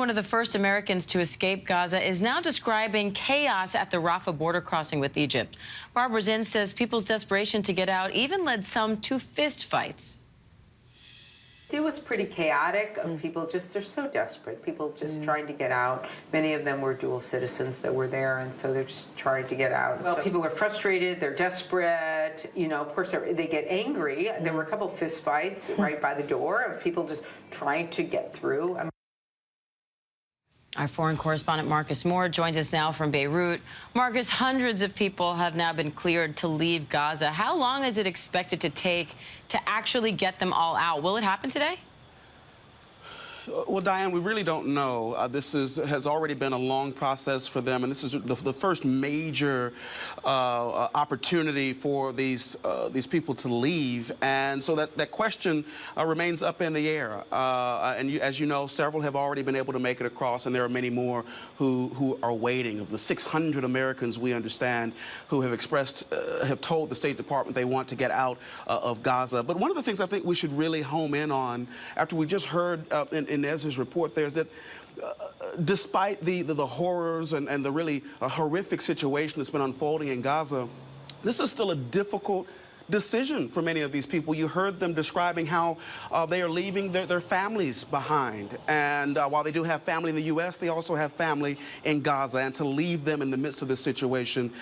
One of the first Americans to escape Gaza is now describing chaos at the Rafah border crossing with Egypt. Barbara Zind says people's desperation to get out even led some to fist fights. It was pretty chaotic of people they're so desperate. People just trying to get out. Many of them were dual citizens that were there, and so they're just trying to get out. Well, people are frustrated, they're desperate, you know, of course they get angry. There were a couple fist fights right by the door of people just trying to get through. Our foreign correspondent Marcus Moore joins us now from Beirut. Marcus, hundreds of people have now been cleared to leave Gaza. How long is it expected to take to actually get them all out? Will it happen today? Well, Diane, we really don't know. This has already been a long process for them, and this is the first major opportunity for these people to leave, and so that question remains up in the air. As you know, several have already been able to make it across, and there are many more who are waiting. Of the 600 Americans we understand who have have told the State Department they want to get out of Gaza. But one of the things I think we should really home in on, after we just heard in Ezra's report there, is that despite the horrors and the really horrific situation that's been unfolding in Gaza, this is still a difficult decision for many of these people. You heard them describing how they are leaving their families behind. And while they do have family in the U.S., they also have family in Gaza. And to leave them in the midst of this situation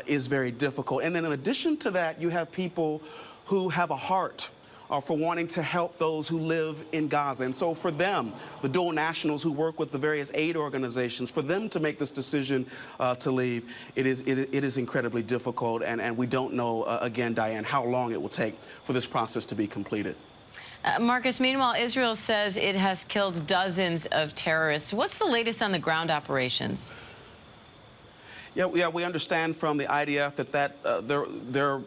is very difficult. And then in addition to that, you have people who have a heart for wanting to help those who live in Gaza. And so for them, the dual nationals who work with the various aid organizations, for them to make this decision to leave, it is incredibly difficult. And we don't know, again, Diane, how long it will take for this process to be completed. Marcus, meanwhile, Israel says it has killed dozens of terrorists. What's the latest on the ground operations? Yeah, we understand from the IDF that their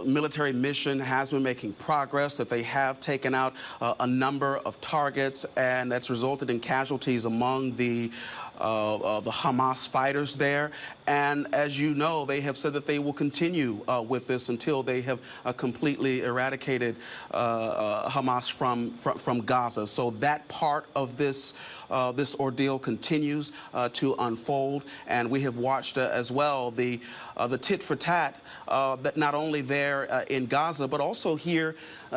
military mission has been making progress, that they have taken out a number of targets, and that's resulted in casualties among the Hamas fighters there. And as you know, they have said that they will continue with this until they have completely eradicated Hamas from Gaza. So that part of this ordeal continues to unfold, and we have watched as well the tit for tat that not only there in Gaza but also here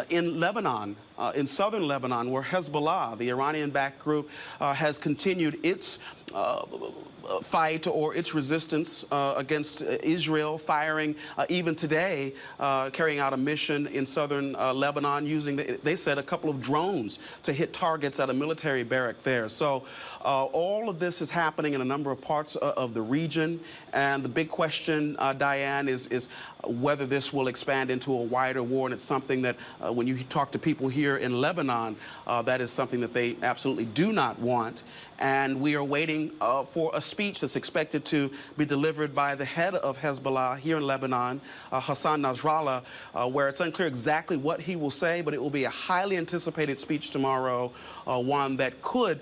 in Lebanon, in southern Lebanon, where Hezbollah, the Iranian-backed group, has continued its fight or its resistance against Israel, firing even today, carrying out a mission in southern Lebanon using, they said, a couple of drones to hit targets at a military barrack there. So all of this is happening in a number of parts of the region, and the big question, Diane, is whether this will expand into a wider war. And it's something that when you talk to people here in Lebanon, that is something that they absolutely do not want. And we are waiting for a speech that's expected to be delivered by the head of Hezbollah here in Lebanon, Hassan Nasrallah, where it's unclear exactly what he will say, but it will be a highly anticipated speech tomorrow, one that could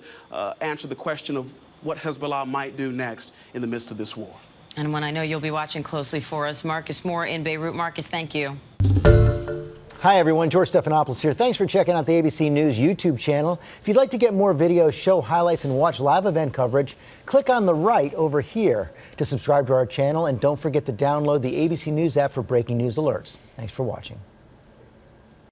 answer the question of what Hezbollah might do next in the midst of this war. And one I know you'll be watching closely for us, Marcus Moore in Beirut. Marcus, thank you. Hi, everyone. George Stephanopoulos here. Thanks for checking out the ABC News YouTube channel. If you'd like to get more videos, show highlights, and watch live event coverage, click on the right over here to subscribe to our channel. And don't forget to download the ABC News app for breaking news alerts. Thanks for watching.